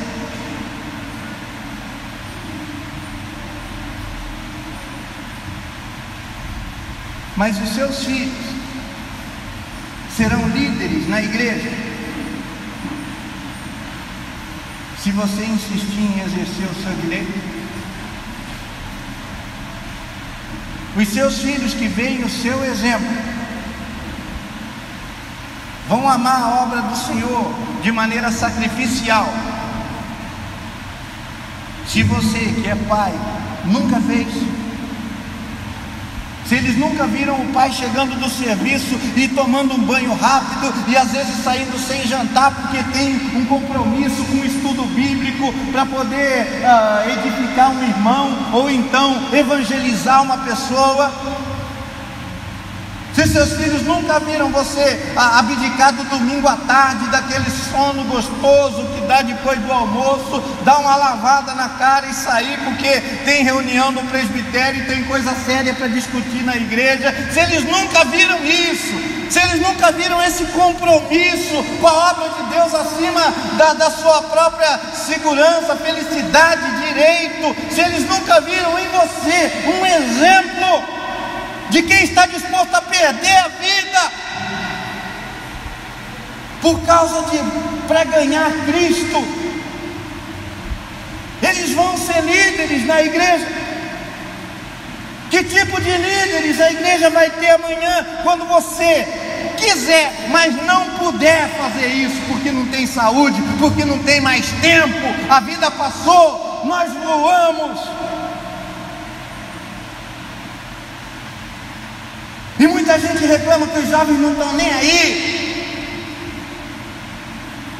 Mas os seus filhos serão líderes na igreja se você insistir em exercer o seu direito. Os seus filhos que veem o seu exemplo vão amar a obra do Senhor de maneira sacrificial. Se você que é pai nunca fez, se eles nunca viram o pai chegando do serviço e tomando um banho rápido e às vezes saindo sem jantar porque tem um compromisso com o estudo bíblico para poder edificar um irmão ou então evangelizar uma pessoa, se seus filhos nunca viram você abdicar do domingo à tarde, daquele sono gostoso que dá depois do almoço, dar uma lavada na cara e sair porque tem reunião no presbitério e tem coisa séria para discutir na igreja, se eles nunca viram isso, se eles nunca viram esse compromisso com a obra de Deus acima da sua própria segurança, felicidade, direito, se eles nunca viram em você um exemplo de quem está disposto a perder a vida para ganhar Cristo, eles vão ser líderes na igreja. Que tipo de líderes a igreja vai ter amanhã, quando você quiser, mas não puder fazer isso, porque não tem saúde, porque não tem mais tempo, a vida passou, nós voamos. E muita gente reclama que os jovens não estão nem aí.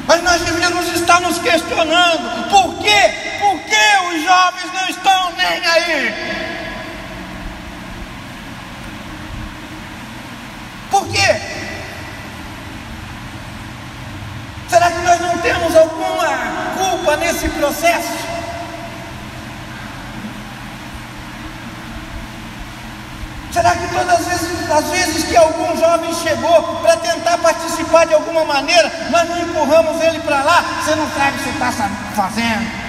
Mas nós devemos estar nos questionando: por que os jovens não estão nem aí? Por quê? Será que nós não temos alguma culpa nesse processo? Será que todas as vezes que algum jovem chegou para tentar participar de alguma maneira, nós não empurramos ele para lá? Você não sabe o que você está fazendo.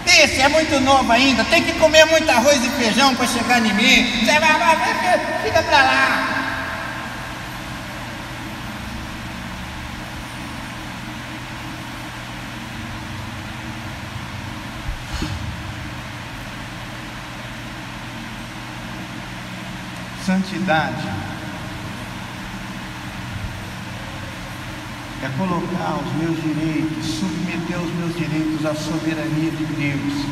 Esse é muito novo ainda, tem que comer muito arroz e feijão para chegar em mim. Você vai, fica para lá. Santidade é colocar os meus direitos, submeter os meus direitos à soberania de Deus.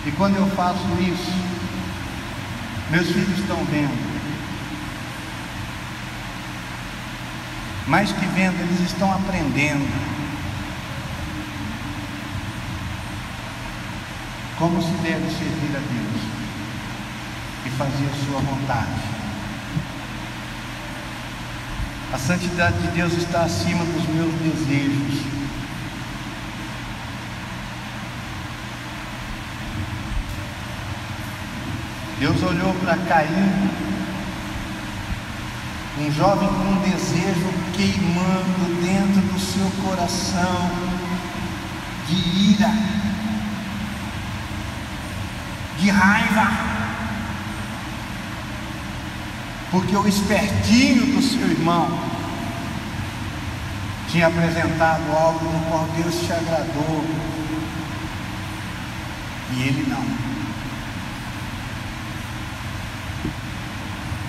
E quando eu faço isso, meus filhos estão vendo. Mais que vendo, eles estão aprendendo como se deve servir a Deus e fazer a sua vontade. A santidade de Deus está acima dos meus desejos. Deus olhou para Caim, um jovem com um desejo queimando dentro do seu coração de ira, de raiva, porque o espertinho do seu irmão tinha apresentado algo no qual Deus se agradou e ele não.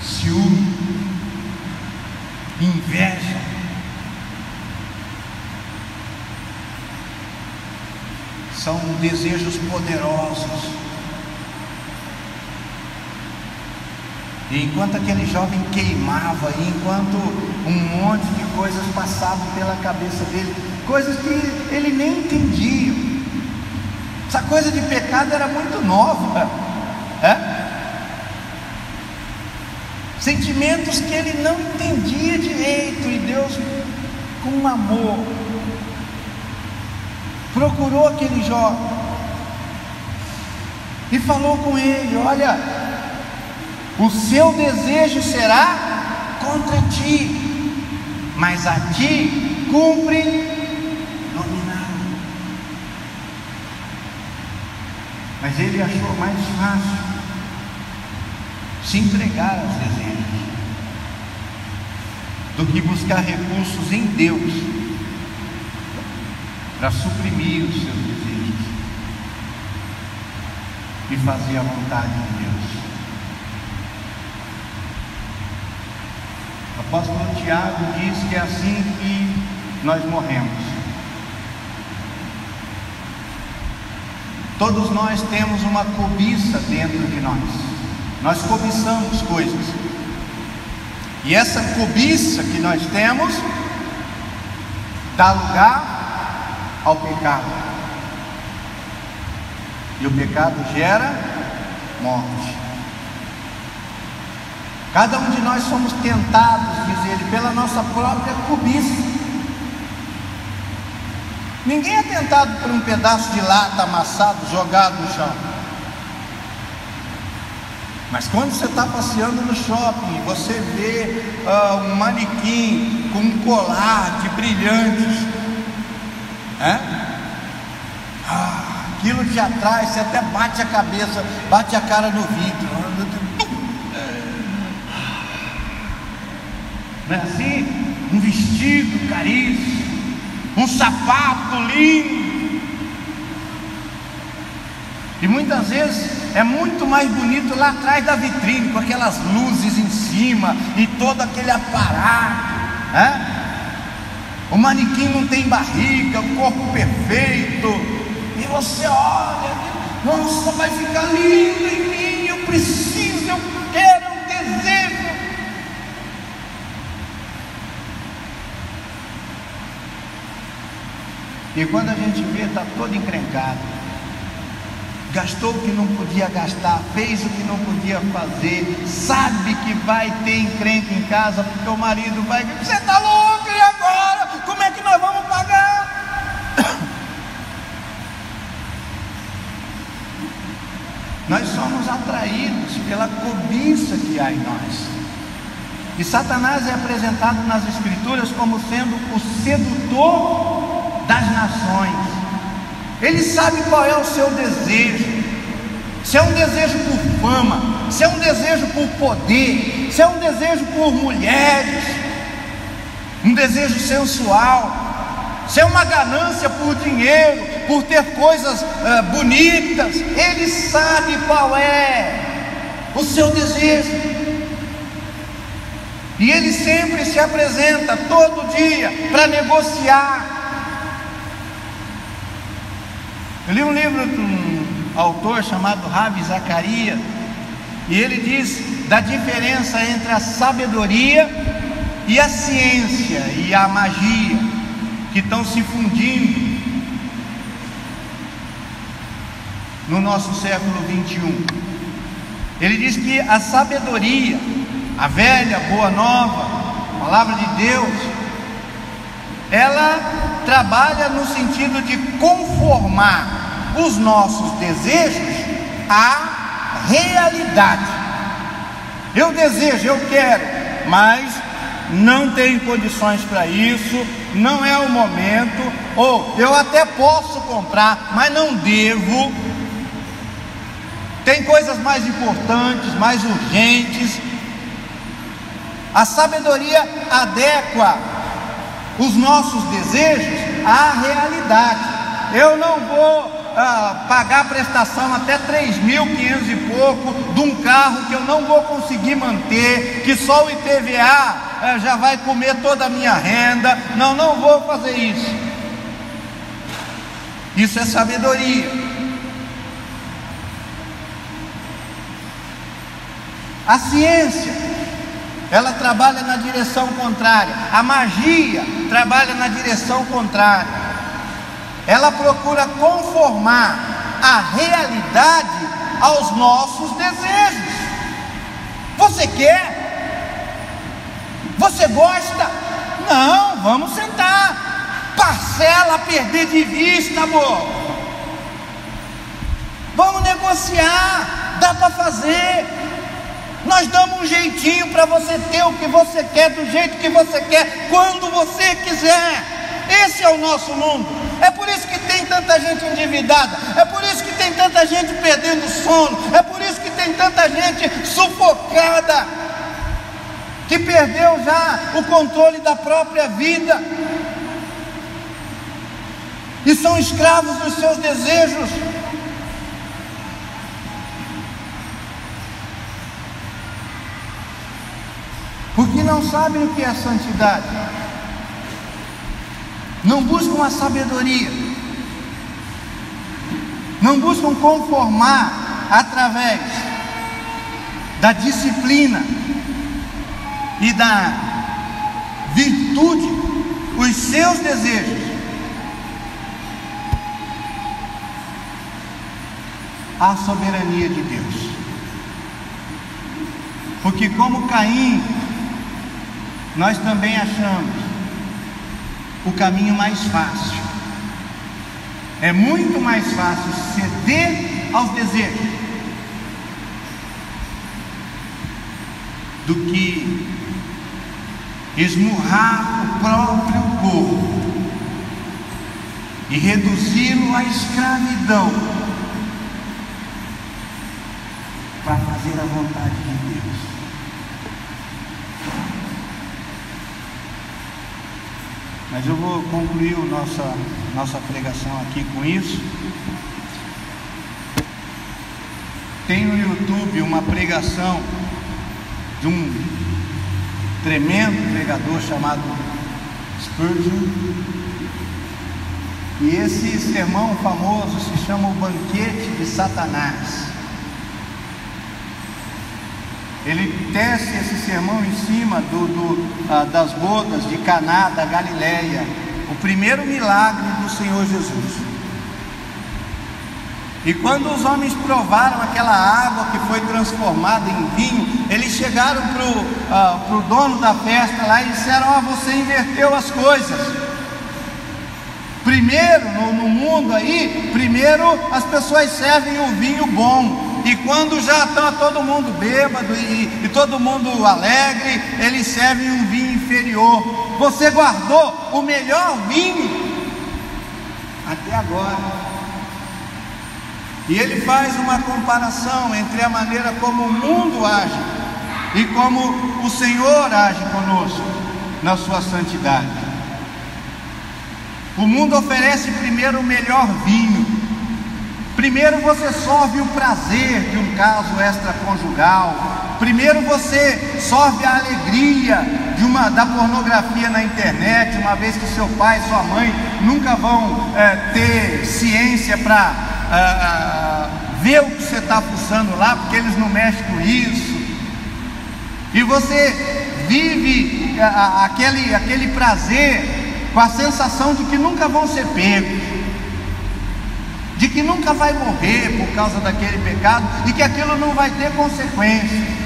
Ciúme, inveja, são desejos poderosos. E enquanto aquele jovem queimava, e enquanto um monte de coisas passavam pela cabeça dele, coisas que ele nem entendia, essa coisa de pecado era muito nova, sentimentos que ele não entendia direito, e Deus, com amor, procurou aquele jovem e falou com ele: olha, o seu desejo será contra ti, mas a ti cumpre dominar. Mas ele achou mais fácil se entregar aos desejos do que buscar recursos em Deus para suprimir os seus desejos e fazer a vontade de Deus. O apóstolo Tiago diz que é assim que nós morremos. Todos nós temos uma cobiça dentro de nós. Nós cobiçamos coisas. E essa cobiça que nós temos dá lugar ao pecado. E o pecado gera morte. Cada um de nós somos tentados, diz ele, pela nossa própria cobiça. Ninguém é tentado por um pedaço de lata amassado, jogado no chão. Mas quando você está passeando no shopping, você vê um manequim com um colar de brilhantes, aquilo te atrai, você até bate a cabeça, bate a cara no vidro. Não é assim? Um vestido caríssimo, um sapato lindo, e muitas vezes é muito mais bonito lá atrás da vitrine, com aquelas luzes em cima e todo aquele aparato, o manequim não tem barriga, o corpo perfeito, e você olha, nossa, vai ficar lindo em mim, eu preciso, eu quero, eu desejo. E quando a gente vê, está todo encrencado, gastou o que não podia gastar, fez o que não podia fazer, sabe que vai ter encrenca em casa, porque o marido vai dizer: você está louco, e agora? Como é que nós vamos pagar? Nós somos atraídos pela cobiça que há em nós. E Satanás é apresentado nas Escrituras como sendo o sedutor das nações. Ele sabe qual é o seu desejo. Se é um desejo por fama, se é um desejo por poder, se é um desejo por mulheres, um desejo sensual, se é uma ganância por dinheiro, por ter coisas bonitas, ele sabe qual é o seu desejo. E ele sempre se apresenta todo dia para negociar. Eu li um livro de um autor chamado Ravi Zacharias, e ele diz da diferença entre a sabedoria e a ciência e a magia, que estão se fundindo no nosso século 21. Ele diz que a sabedoria, a velha boa nova, a palavra de Deus, ela trabalha no sentido de conformar os nossos desejos à realidade. Eu desejo, eu quero, mas não tenho condições para isso, não é o momento, ou eu até posso comprar, mas não devo. Tem coisas mais importantes, mais urgentes. A sabedoria adequa os nossos desejos à realidade. Eu não vou pagar a prestação até 3.500 e pouco de um carro que eu não vou conseguir manter, que só o IPVA já vai comer toda a minha renda. Não vou fazer isso. Isso é sabedoria. A ciência, ela trabalha na direção contrária. A magia trabalha na direção contrária. Ela procura conformar a realidade aos nossos desejos. Você quer? Você gosta? Não, vamos sentar. Parcela a perder de vista, amor. Vamos negociar. Dá para fazer. Nós damos um jeitinho para você ter o que você quer, do jeito que você quer, quando você quiser. Esse é o nosso mundo. É por isso que tem tanta gente endividada, é por isso que tem tanta gente perdendo sono, é por isso que tem tanta gente sufocada, que perdeu já o controle da própria vida e são escravos dos seus desejos. Porque não sabem o que é santidade, não buscam a sabedoria, não buscam conformar através da disciplina e da virtude os seus desejos à soberania de Deus. Porque como Caim, nós também achamos o caminho mais fácil. É muito mais fácil ceder aos desejos do que esmurrar o próprio corpo e reduzi-lo à escravidão para fazer a vontade de Deus. Mas eu vou concluir nossa pregação aqui com isso. Tem no YouTube uma pregação de um tremendo pregador chamado Spurgeon. E esse sermão famoso se chama O Banquete de Satanás. Ele tece esse sermão em cima das bodas de Caná da Galileia, o primeiro milagre do Senhor Jesus. E quando os homens provaram aquela água que foi transformada em vinho, eles chegaram para o dono da festa lá e disseram: você inverteu as coisas. Primeiro, no mundo aí, primeiro as pessoas servem o vinho bom, e quando já está todo mundo bêbado e todo mundo alegre, eles servem um vinho inferior. Você guardou o melhor vinho até agora. E ele faz uma comparação entre a maneira como o mundo age e como o Senhor age conosco na sua santidade. O mundo oferece primeiro o melhor vinho. Primeiro você sorve o prazer de um caso extraconjugal. Primeiro você sorve a alegria da pornografia na internet, uma vez que seu pai e sua mãe nunca vão ter ciência para ver o que você está fuçando lá, porque eles não mexem com isso. E você vive aquele prazer com a sensação de que nunca vão ser pegos, de que nunca vai morrer por causa daquele pecado e que aquilo não vai ter consequências.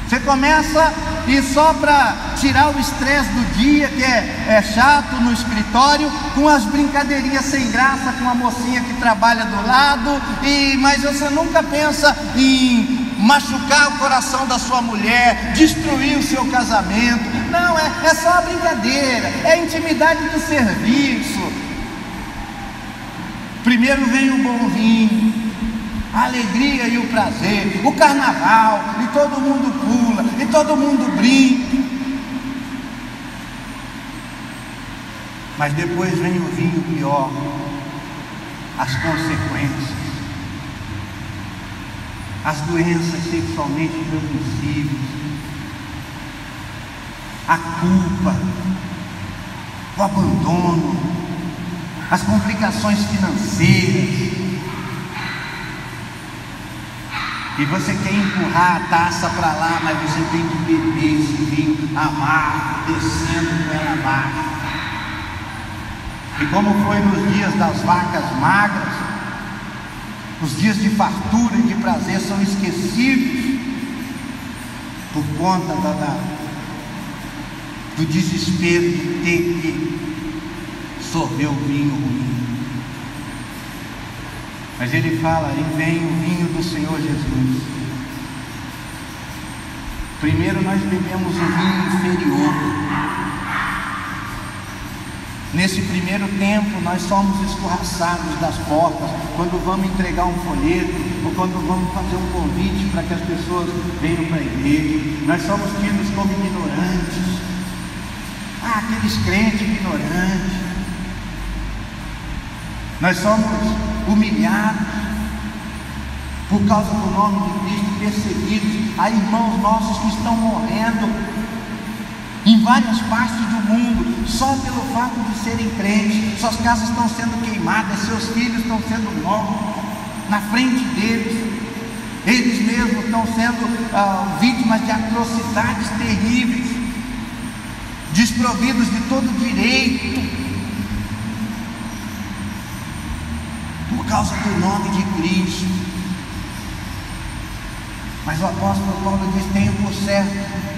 Você começa e só para tirar o estresse do dia, que é chato no escritório, com as brincadeirinhas sem graça com a mocinha que trabalha do lado, mas você nunca pensa em machucar o coração da sua mulher, destruir o seu casamento. Não, é só a brincadeira, é a intimidade do serviço. Primeiro vem o bom vinho, a alegria e o prazer, o carnaval, e todo mundo pula, e todo mundo brinca. Mas depois vem o vinho pior, as consequências, as doenças sexualmente transmissíveis, a culpa, o abandono, as complicações financeiras. E você quer empurrar a taça para lá, mas você tem que beber esse vinho amargo, descendo com ela abaixo. E como foi nos dias das vacas magras, os dias de fartura e de prazer são esquecidos por conta do desespero de ter que sorver o vinho ruim. Mas ele fala: e vem o vinho do Senhor Jesus. Primeiro nós bebemos o vinho inferior. Nesse primeiro tempo nós somos escorraçados das portas quando vamos entregar um folheto ou quando vamos fazer um convite para que as pessoas venham para a igreja. Nós somos tidos como ignorantes. Aqueles crentes ignorantes. Nós somos humilhados por causa do nome de Cristo, perseguidos. Há irmãos nossos que estão morrendo em várias partes do mundo só pelo fato de serem crentes. Suas casas estão sendo queimadas, seus filhos estão sendo mortos na frente deles. Eles mesmos estão sendo vítimas de atrocidades terríveis, desprovidos de todo direito, por causa do nome de Cristo. Mas o apóstolo Paulo diz: tenho por certo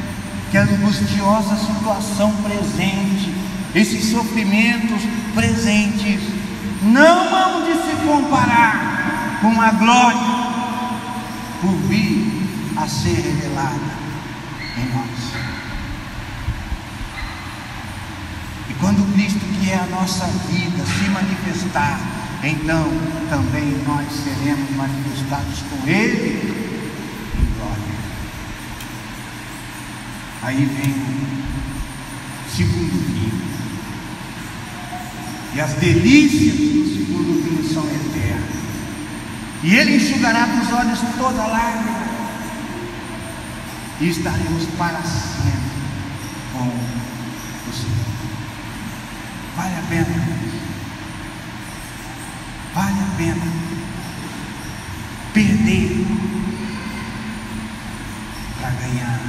que a angustiosa situação presente, esses sofrimentos presentes, não hão de se comparar com a glória por vir a ser revelada em nós. E quando Cristo, que é a nossa vida, se manifestar, então também nós seremos manifestados com Ele em glória. Aí vem o segundo vinho, e as delícias do segundo vinho são eternas, e Ele enxugará dos olhos toda lágrima, e estaremos para sempre com o Senhor. Vale a pena, vale a pena perder para ganhar,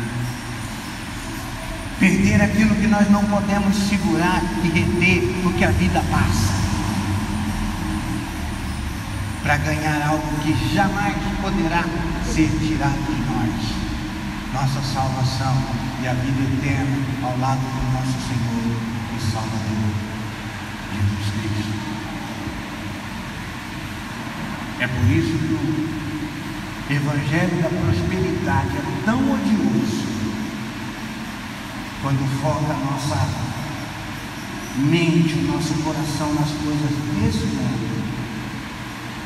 perder aquilo que nós não podemos segurar e reter, porque a vida passa. para ganhar algo que jamais poderá ser tirado de nós: nossa salvação e a vida eterna ao lado do nosso Senhor e Salvador Jesus Cristo. É por isso que o Evangelho da prosperidade é tão odioso, quando foca a nossa mente, o nosso coração nas coisas desse mundo.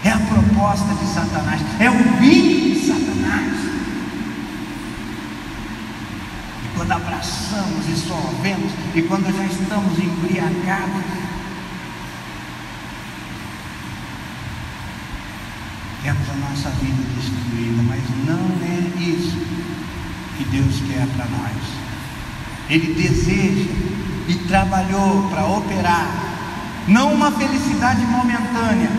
É a proposta de Satanás, é o vinho de Satanás. E quando abraçamos e sorvemos, e quando já estamos embriagados, temos a nossa vida destruída. Mas não é isso que Deus quer para nós. Ele deseja e trabalhou para operar não uma felicidade momentânea,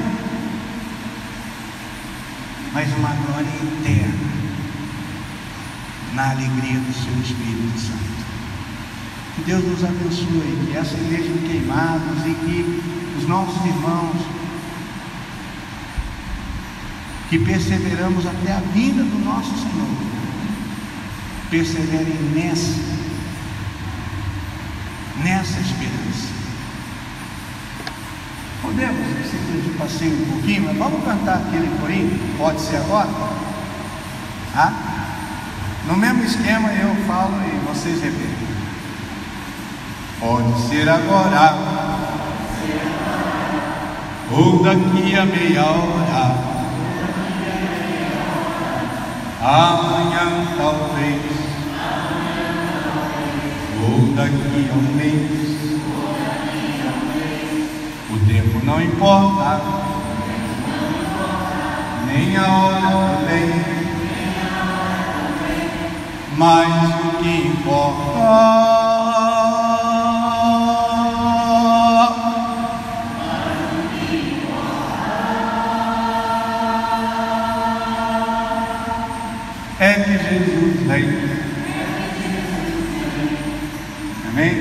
mas uma glória eterna na alegria do seu Espírito Santo. Que Deus nos abençoe, que essa igreja de Queimados e que os nossos irmãos que perseveramos até a vinda do nosso Senhor perseverem nessa esperança. Podemos, se eu passei um pouquinho, mas vamos cantar aquele corinho? Pode ser agora? No mesmo esquema eu falo e vocês repetem. Pode ser agora, ou daqui a meia hora, amanhã talvez, ou daqui a um mês. O tempo não importa, nem a hora também, mas o que importa é que Jesus vem. Amém?